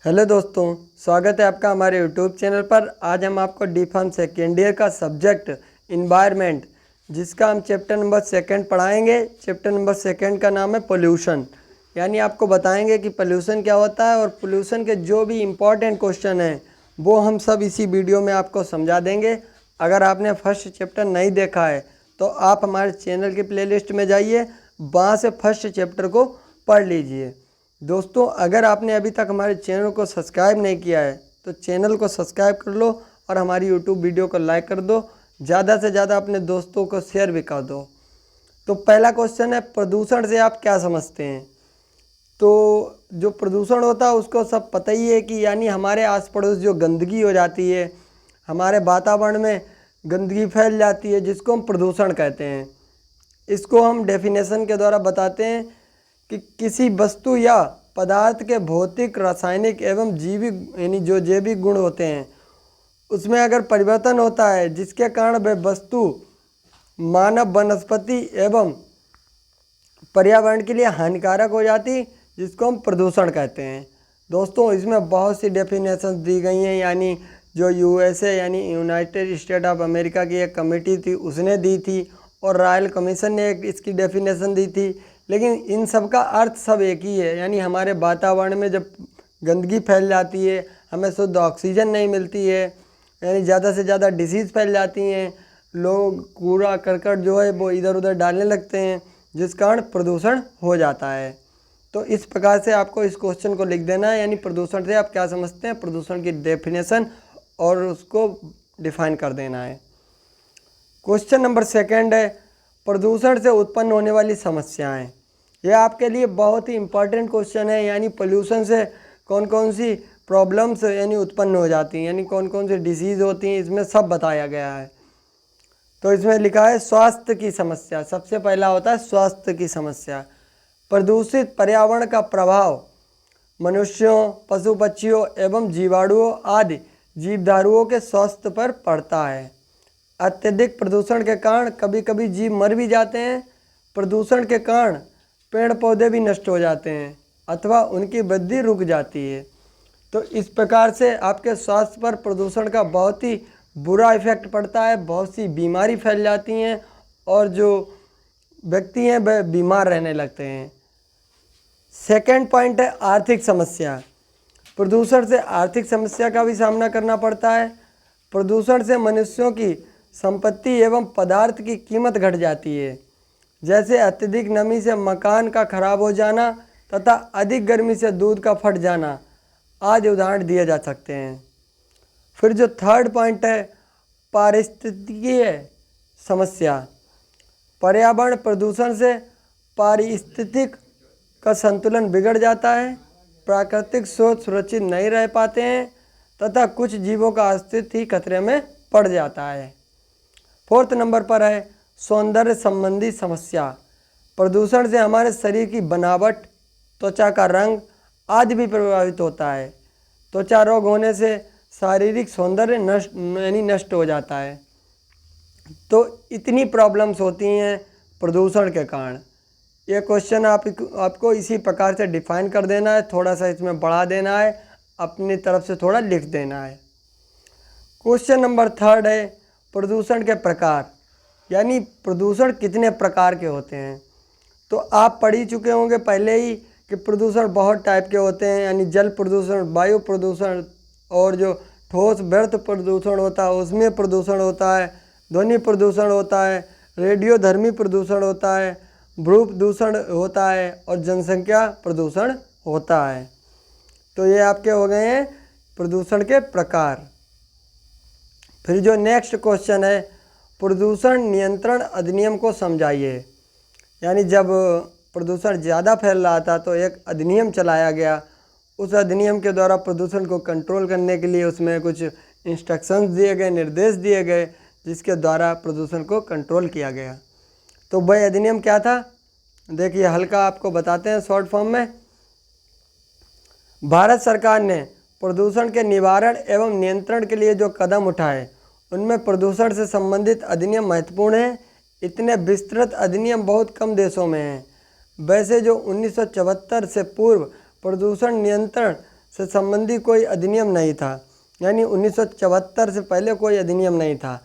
Hello दोस्तों, स्वागत है आपका हमारे यूट्यूब चैनल पर। आज हम आपको डी फार्म सेकेंड ईयर का सब्जेक्ट इन्वायरमेंट, जिसका हम चैप्टर नंबर 2 पढ़ाएंगे। चैप्टर नंबर 2 का नाम है पोल्यूशन। यानी आपको बताएंगे कि पोल्यूशन क्या होता है और पोल्यूशन के जो भी इम्पोर्टेंट क्वेश्चन हैं वो हम सब इसी वीडियो में आपको समझा देंगे। अगर आपने फर्स्ट चैप्टर नहीं देखा है तो आप हमारे चैनल की प्लेलिस्ट में जाइए, वहाँ से फर्स्ट चैप्टर को पढ़ लीजिए। दोस्तों, अगर आपने अभी तक हमारे चैनल को सब्सक्राइब नहीं किया है तो चैनल को सब्सक्राइब कर लो और हमारी यूट्यूब वीडियो को लाइक कर दो। ज़्यादा से ज़्यादा अपने दोस्तों को शेयर भी कर दो। तो पहला क्वेश्चन है, प्रदूषण से आप क्या समझते हैं? तो जो प्रदूषण होता है उसको सब पता ही है कि यानी हमारे आस पड़ोस जो गंदगी हो जाती है, हमारे वातावरण में गंदगी फैल जाती है, जिसको हम प्रदूषण कहते हैं। इसको हम डेफिनेशन के द्वारा बताते हैं कि किसी वस्तु या पदार्थ के भौतिक, रासायनिक एवं जीविक यानी जो जैविक गुण होते हैं उसमें अगर परिवर्तन होता है जिसके कारण वह वस्तु मानव, वनस्पति एवं पर्यावरण के लिए हानिकारक हो जाती, जिसको हम प्रदूषण कहते हैं। दोस्तों, इसमें बहुत सी डेफिनेशन दी गई हैं। यानी जो यूएसए यानी यूनाइटेड स्टेट ऑफ अमेरिका की एक कमेटी थी उसने दी थी और रॉयल कमीशन ने एक इसकी डेफिनेशन दी थी। लेकिन इन सब का अर्थ सब एक ही है। यानी हमारे वातावरण में जब गंदगी फैल जाती है, हमें शुद्ध ऑक्सीजन नहीं मिलती है, यानी ज़्यादा से ज़्यादा डिसीज़ फैल जाती हैं, लोग कूड़ा करकट जो है वो इधर उधर डालने लगते हैं, जिस कारण प्रदूषण हो जाता है। तो इस प्रकार से आपको इस क्वेश्चन को लिख देना है। यानी प्रदूषण से आप क्या समझते हैं, प्रदूषण की डेफिनेशन और उसको डिफाइन कर देना है। क्वेश्चन नंबर 2 है, प्रदूषण से उत्पन्न होने वाली समस्याएं। यह आपके लिए बहुत ही इम्पोर्टेंट क्वेश्चन है। यानी पोल्यूशन से कौन कौन सी प्रॉब्लम्स यानी उत्पन्न हो जाती हैं, यानी कौन कौन सी डिसीज़ होती हैं, इसमें सब बताया गया है। तो इसमें लिखा है स्वास्थ्य की समस्या। सबसे पहला होता है स्वास्थ्य की समस्या। प्रदूषित पर्यावरण का प्रभाव मनुष्यों, पशु पक्षियों एवं जीवाणुओं आदि जीवधारुओं के स्वास्थ्य पर पड़ता है। अत्यधिक प्रदूषण के कारण कभी कभी जीव मर भी जाते हैं। प्रदूषण के कारण पेड़ पौधे भी नष्ट हो जाते हैं अथवा उनकी वृद्धि रुक जाती है। तो इस प्रकार से आपके स्वास्थ्य पर प्रदूषण का बहुत ही बुरा इफेक्ट पड़ता है। बहुत सी बीमारी फैल जाती हैं और जो व्यक्ति हैं वह बीमार रहने लगते हैं। सेकंड पॉइंट है आर्थिक समस्या। प्रदूषण से आर्थिक समस्या का भी सामना करना पड़ता है। प्रदूषण से मनुष्यों की संपत्ति एवं पदार्थ की कीमत घट जाती है, जैसे अत्यधिक नमी से मकान का खराब हो जाना तथा अधिक गर्मी से दूध का फट जाना आदि उदाहरण दिए जा सकते हैं। फिर जो थर्ड पॉइंट है पारिस्थितिकीय समस्या। पर्यावरण प्रदूषण से पारिस्थितिक का संतुलन बिगड़ जाता है, प्राकृतिक स्रोत सुरक्षित नहीं रह पाते हैं तथा कुछ जीवों का अस्तित्व ही खतरे में पड़ जाता है। फोर्थ नंबर पर है सौंदर्य संबंधी समस्या। प्रदूषण से हमारे शरीर की बनावट, त्वचा का रंग आदि भी प्रभावित होता है। त्वचा रोग होने से शारीरिक सौंदर्य नष्ट हो जाता है। तो इतनी प्रॉब्लम्स होती हैं प्रदूषण के कारण। ये क्वेश्चन आपको इसी प्रकार से डिफाइन कर देना है, थोड़ा सा इसमें बढ़ा देना है, अपनी तरफ से थोड़ा लिख देना है। क्वेश्चन नंबर 3 है प्रदूषण के प्रकार। यानी प्रदूषण कितने प्रकार के होते हैं। तो आप पढ़ ही चुके होंगे पहले ही कि प्रदूषण बहुत टाइप के होते हैं। यानी जल प्रदूषण, वायु प्रदूषण और जो ठोस व्यर्थ प्रदूषण होता है उसमें प्रदूषण होता है, ध्वनि प्रदूषण होता है, रेडियोधर्मी प्रदूषण होता है, भू प्रदूषण होता है और जनसंख्या प्रदूषण होता है। तो ये आपके हो गए हैं प्रदूषण के प्रकार। फिर जो नेक्स्ट क्वेश्चन है प्रदूषण नियंत्रण अधिनियम को समझाइए। यानी जब प्रदूषण ज़्यादा फैल रहा था तो एक अधिनियम चलाया गया। उस अधिनियम के द्वारा प्रदूषण को कंट्रोल करने के लिए उसमें कुछ इंस्ट्रक्शंस दिए गए, निर्देश दिए गए, जिसके द्वारा प्रदूषण को कंट्रोल किया गया। तो वह अधिनियम क्या था, देखिए हल्का आपको बताते हैं शॉर्ट फॉर्म में। भारत सरकार ने प्रदूषण के निवारण एवं नियंत्रण के लिए जो कदम उठाए उनमें प्रदूषण से संबंधित अधिनियम महत्वपूर्ण है। इतने विस्तृत अधिनियम बहुत कम देशों में हैं। वैसे जो 1974 से पूर्व प्रदूषण नियंत्रण से संबंधी कोई अधिनियम नहीं था, यानी 1974 से पहले कोई अधिनियम नहीं था।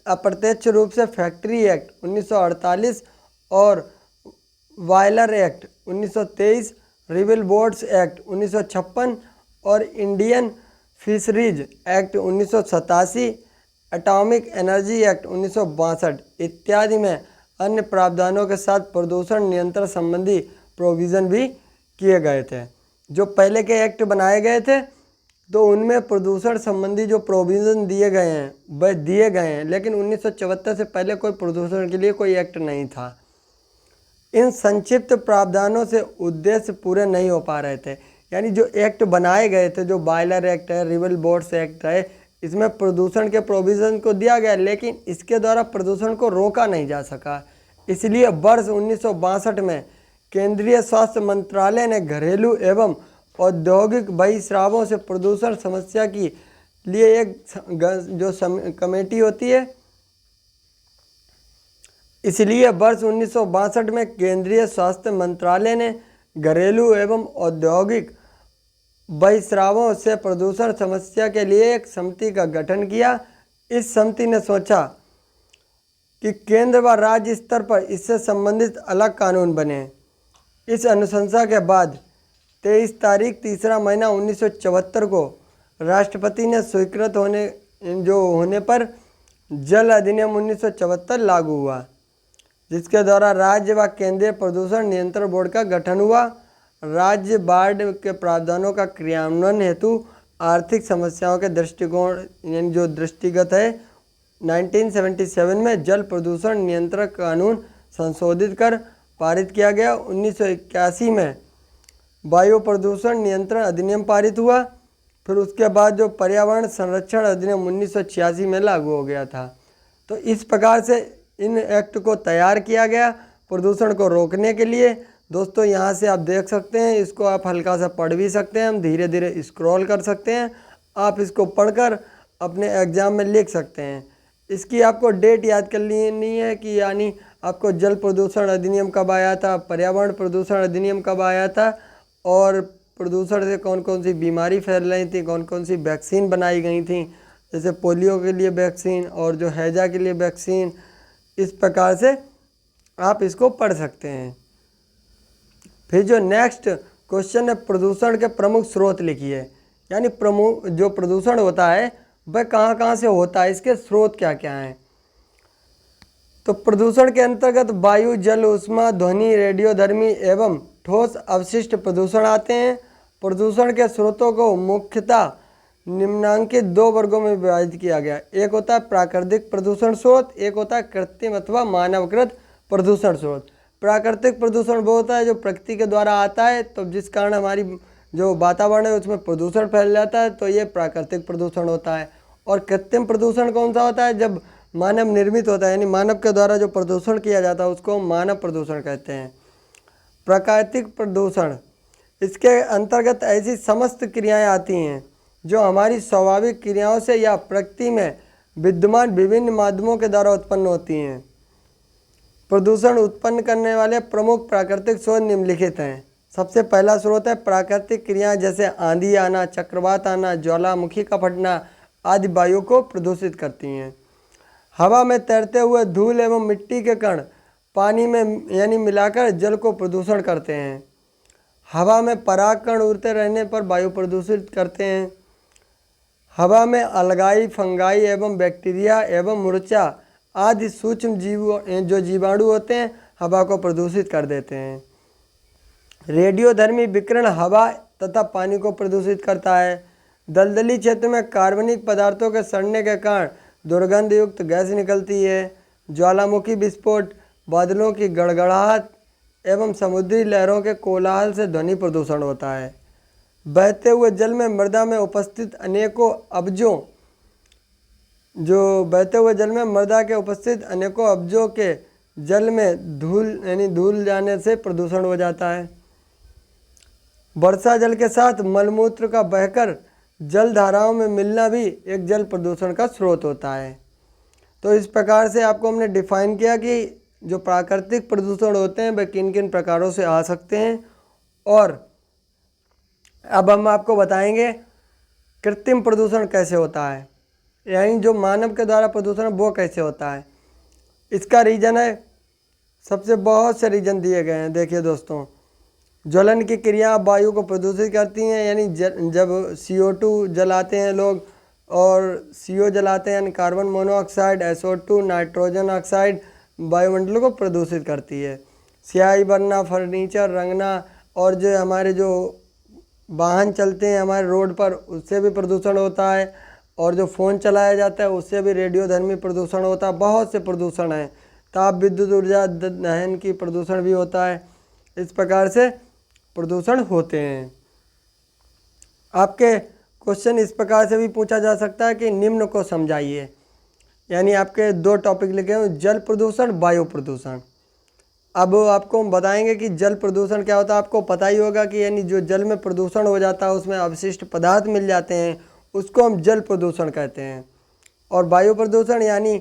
अप्रत्यक्ष रूप से फैक्ट्री एक्ट 1948 और viral act 1923, rebel boards act 1956 और Indian fisheries act 1987, atomic energy act 1962 इत्यादि में अन्य प्रावधानों के साथ प्रदूषण नियंत्रण संबंधी प्रोविज़न भी किए गए थे। जो पहले के एक्ट बनाए गए थे तो उनमें प्रदूषण संबंधी जो प्रोविज़न दिए गए हैं वह दिए गए हैं, लेकिन 1974 से पहले कोई प्रदूषण के लिए कोई एक्ट नहीं था। इन संक्षिप्त प्रावधानों से उद्देश्य पूरे नहीं हो पा रहे थे, यानी जो एक्ट बनाए गए थे, जो बॉयलर एक्ट है, रिबेल बोर्ड्स एक्ट है, इसमें प्रदूषण के प्रोविज़न को दिया गया, लेकिन इसके द्वारा प्रदूषण को रोका नहीं जा सका। इसलिए वर्ष 1962 में केंद्रीय स्वास्थ्य मंत्रालय ने घरेलू एवं औद्योगिक बहिस्रावों से प्रदूषण समस्या की लिए एक जो कमेटी होती है, इसलिए वर्ष 1962 में केंद्रीय स्वास्थ्य मंत्रालय ने घरेलू एवं औद्योगिक बहिस्रावों से प्रदूषण समस्या के लिए एक समिति का गठन किया। इस समिति ने सोचा कि केंद्र व राज्य स्तर पर इससे संबंधित अलग कानून बने। इस अनुशंसा के बाद 23 तारीख तीसरा महीना 1974 को राष्ट्रपति ने स्वीकृत होने पर जल अधिनियम 1974 लागू हुआ, जिसके द्वारा राज्य व केंद्रीय प्रदूषण नियंत्रण बोर्ड का गठन हुआ। राज्य बोर्ड के प्रावधानों का क्रियान्वयन हेतु आर्थिक समस्याओं के दृष्टिकोण यानी जो दृष्टिगत है 1977 में जल प्रदूषण नियंत्रण कानून संशोधित कर पारित किया गया। 1981 में वायु प्रदूषण नियंत्रण अधिनियम पारित हुआ। फिर उसके बाद जो पर्यावरण संरक्षण अधिनियम 1986 में लागू हो गया था। तो इस प्रकार से इन एक्ट को तैयार किया गया प्रदूषण को रोकने के लिए। दोस्तों यहाँ से आप देख सकते हैं, इसको आप हल्का सा पढ़ भी सकते हैं, हम धीरे धीरे स्क्रॉल कर सकते हैं। आप इसको पढ़कर अपने एग्ज़ाम में लिख सकते हैं। इसकी आपको डेट याद कर लेनी है कि यानी आपको जल प्रदूषण अधिनियम कब आया था, पर्यावरण प्रदूषण अधिनियम कब आया था और प्रदूषण से कौन कौन सी बीमारी फैल रही थी, कौन कौन सी वैक्सीन बनाई गई थी, जैसे पोलियो के लिए वैक्सीन और जो हैजा के लिए वैक्सीन। इस प्रकार से आप इसको पढ़ सकते हैं। फिर जो नेक्स्ट क्वेश्चन है, प्रदूषण के प्रमुख स्रोत लिखिए। यानी प्रमुख जो प्रदूषण होता है वह कहाँ से होता है, इसके स्रोत क्या क्या हैं। तो प्रदूषण के अंतर्गत वायु, जल, ऊष्मा, ध्वनि, रेडियोधर्मी एवं ठोस अवशिष्ट प्रदूषण आते हैं। प्रदूषण के स्रोतों को मुख्यतः निम्नांकित दो वर्गों में विभाजित किया गया। एक होता है प्राकृतिक प्रदूषण स्रोत, एक होता है कृत्रिम अथवा मानवकृत प्रदूषण स्रोत। प्राकृतिक प्रदूषण वो होता है जो प्रकृति के द्वारा आता है, तो जिस कारण हमारी जो वातावरण है उसमें प्रदूषण फैल जाता है, तो ये प्राकृतिक प्रदूषण होता है। और कृत्रिम प्रदूषण कौन सा होता है, जब मानव निर्मित होता है, यानी मानव के द्वारा जो प्रदूषण किया जाता है उसको मानव प्रदूषण कहते हैं। प्राकृतिक प्रदूषण, इसके अंतर्गत ऐसी समस्त क्रियाएं आती हैं जो हमारी स्वाभाविक क्रियाओं से या प्रकृति में विद्यमान विभिन्न माध्यमों के द्वारा उत्पन्न होती हैं। प्रदूषण उत्पन्न करने वाले प्रमुख प्राकृतिक स्रोत निम्नलिखित हैं। सबसे पहला स्रोत है प्राकृतिक क्रियाएं, जैसे आंधी आना, चक्रवात आना, ज्वालामुखी का फटना आदि वायु को प्रदूषित करती हैं। हवा में तैरते हुए धूल एवं मिट्टी के कण पानी में यानी मिलाकर जल को प्रदूषण करते हैं। हवा में पराग कण उड़ते रहने पर वायु प्रदूषित करते हैं। हवा में अलगाई, फंगाई एवं बैक्टीरिया एवं मूर्छा आदि सूक्ष्म जो जीवाणु होते हैं हवा को प्रदूषित कर देते हैं। रेडियोधर्मी विकिरण हवा तथा पानी को प्रदूषित करता है। दलदली क्षेत्र में कार्बनिक पदार्थों के सड़ने के कारण दुर्गंध युक्त गैस निकलती है। ज्वालामुखी विस्फोट, बादलों की गड़गड़ाहट एवं समुद्री लहरों के कोलाहल से ध्वनि प्रदूषण होता है। बहते हुए जल में मृदा में उपस्थित अनेकों अब्जों के जल में धूल जाने से प्रदूषण हो जाता है। वर्षा जल के साथ मलमूत्र का बहकर जल धाराओं में मिलना भी एक जल प्रदूषण का स्रोत होता है। तो इस प्रकार से आपको हमने डिफाइन किया कि जो प्राकृतिक प्रदूषण होते हैं वे किन किन प्रकारों से आ सकते हैं और अब हम आपको बताएंगे कृत्रिम प्रदूषण कैसे होता है, यानी जो मानव के द्वारा प्रदूषण है वो कैसे होता है। इसका रीज़न है, सबसे बहुत से रीज़न दिए गए हैं। देखिए दोस्तों, ज्वलन की क्रिया वायु को प्रदूषित करती हैं, यानी जब CO2 जलाते हैं लोग और CO जलाते हैं यानी carbon monoxide, SO2 nitrogen oxide वायुमंडल को प्रदूषित करती है। स्याही बनना, फर्नीचर रंगना और जो हमारे जो वाहन चलते हैं हमारे रोड पर उससे भी प्रदूषण होता है, और जो फ़ोन चलाया जाता है उससे भी रेडियोधर्मी प्रदूषण होता है। बहुत से प्रदूषण हैं, ताप विद्युत ऊर्जा दहन की प्रदूषण भी होता है। इस प्रकार से प्रदूषण होते हैं। आपके क्वेश्चन इस प्रकार से भी पूछा जा सकता है कि निम्न को समझाइए, यानी आपके 2 टॉपिक लिखे हैं, जल प्रदूषण, वायु प्रदूषण। अब आपको हम बताएंगे कि जल प्रदूषण क्या होता है। आपको पता ही होगा कि यानी जो जल में प्रदूषण हो जाता है उसमें अवशिष्ट पदार्थ मिल जाते हैं, उसको हम जल प्रदूषण कहते हैं। और वायु प्रदूषण यानी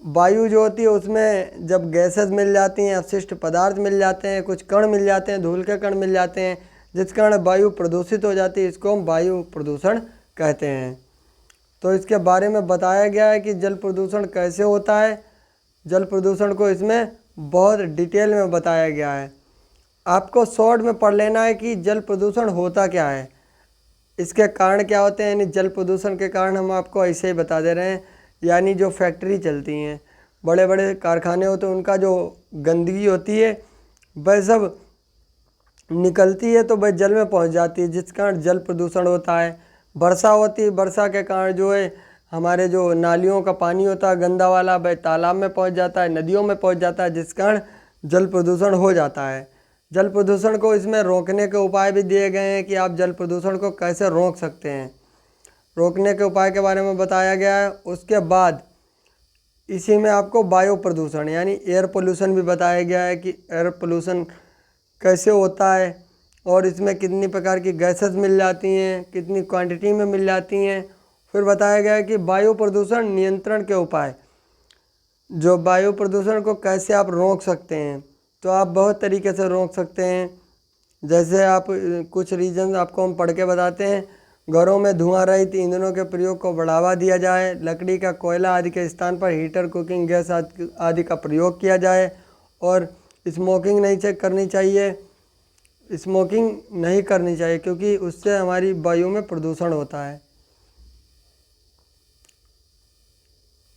वायु जो होती है उसमें जब गैसेस मिल जाती हैं, अवशिष्ट पदार्थ मिल जाते हैं, कुछ कण मिल जाते हैं, धूल के कण मिल जाते हैं, जिस कारण वायु प्रदूषित हो जाती है, इसको हम वायु प्रदूषण कहते हैं। तो इसके बारे में बताया गया है कि जल प्रदूषण कैसे होता है। जल प्रदूषण को इसमें बहुत डिटेल में बताया गया है। आपको शॉर्ट में पढ़ लेना है कि जल प्रदूषण होता क्या है, इसके कारण क्या होते हैं। यानी जल प्रदूषण के कारण हम आपको ऐसे ही बता दे रहे हैं, यानी जो फैक्ट्री चलती हैं, बड़े बड़े कारखाने होते हैं, उनका जो गंदगी होती है वह सब निकलती है तो वह जल में पहुंच जाती है, जिस कारण जल प्रदूषण होता है। वर्षा होती है, वर्षा के कारण जो है हमारे जो नालियों का पानी होता है गंदा वाला, वह तालाब में पहुंच जाता है, नदियों में पहुंच जाता है, जिस कारण जल प्रदूषण हो जाता है। जल प्रदूषण को इसमें रोकने के उपाय भी दिए गए हैं कि आप जल प्रदूषण को कैसे रोक सकते हैं। रोकने के उपाय के बारे में बताया गया है। उसके बाद इसी में आपको वायु प्रदूषण यानी एयर पोल्यूशन भी बताया गया है कि एयर पोल्यूशन कैसे होता है और इसमें कितनी प्रकार की गैसेस मिल जाती हैं, कितनी क्वांटिटी में मिल जाती हैं। फिर बताया गया है कि वायु प्रदूषण नियंत्रण के उपाय, जो वायु प्रदूषण को कैसे आप रोक सकते हैं। तो आप बहुत तरीके से रोक सकते हैं, जैसे आप कुछ रीजन आपको हम पढ़ के बताते हैं। घरों में धुआं रहित ईंधनों के प्रयोग को बढ़ावा दिया जाए, लकड़ी का कोयला आदि के स्थान पर हीटर, कुकिंग गैस आदि का प्रयोग किया जाए, और स्मोकिंग नहीं करनी चाहिए। स्मोकिंग नहीं करनी चाहिए क्योंकि उससे हमारी वायु में प्रदूषण होता है।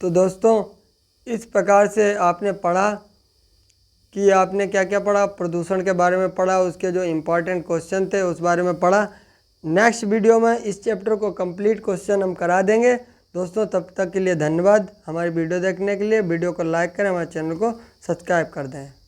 तो दोस्तों, इस प्रकार से आपने पढ़ा कि आपने क्या क्या पढ़ा, प्रदूषण के बारे में पढ़ा, उसके जो इम्पोर्टेंट क्वेश्चन थे उस बारे में पढ़ा। नेक्स्ट वीडियो में इस चैप्टर को कंप्लीट क्वेश्चन हम करा देंगे। दोस्तों, तब तक के लिए धन्यवाद। हमारी वीडियो देखने के लिए वीडियो को लाइक करें, हमारे चैनल को सब्सक्राइब कर दें।